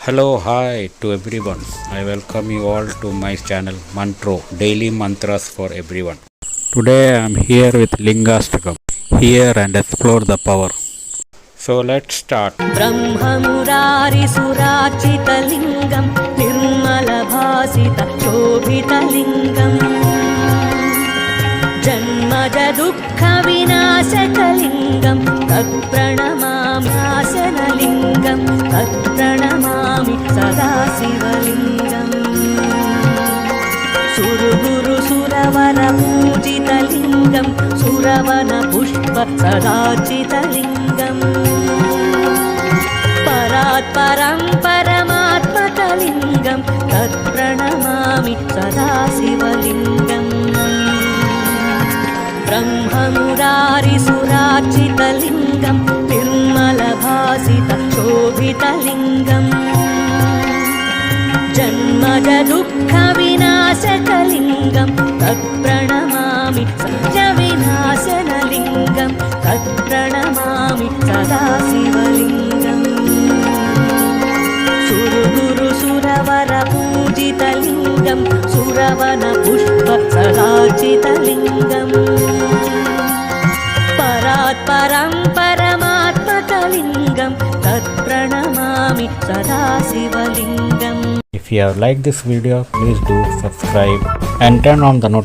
Hello, hi to everyone. I welcome you all to my channel Mantro, Daily Mantras for Everyone. Today I am here with Lingastakam. Hear and explore the power. So let's start. ब्रह्ममुरारिसुरार्चितलिङ्गं निर्मलभासितशोभितलिङ्गम् जन्मजदुःखविनाशकलिङ्गं तत्प्रणमामि आसनलिङ्गं तत्प्रणमामि सदा शिवलिङ्गम् सुरगुरुसुरवरपूजितलिङ्गं सुरवनपुष्पसदार्चितलिङ्गम् परात्परं परमात्मकलिङ्गं तत्प्रणमामि सदा शिवलिङ्गम् ब्रह्ममुरारिसुरार्चितलिङ्गं निर्मलभासितशोभितलिङ्गम् जन्मजदुःखविनाशकलिङ्गं तत्प्रणमामि सत्यविनाशनलिङ्गं तत्प्रणमामि सदा शिवलिङ्गम् सुरगुरुसुरवरपूजितलिङ्गं सुरवनपुष्पसदार्चितलिङ्गम् परात्परं परमात्मकलिङ्गं तत्प्रणमामि सदा शिवलिङ्गम्. If you have liked this video, please do subscribe and turn on the notification.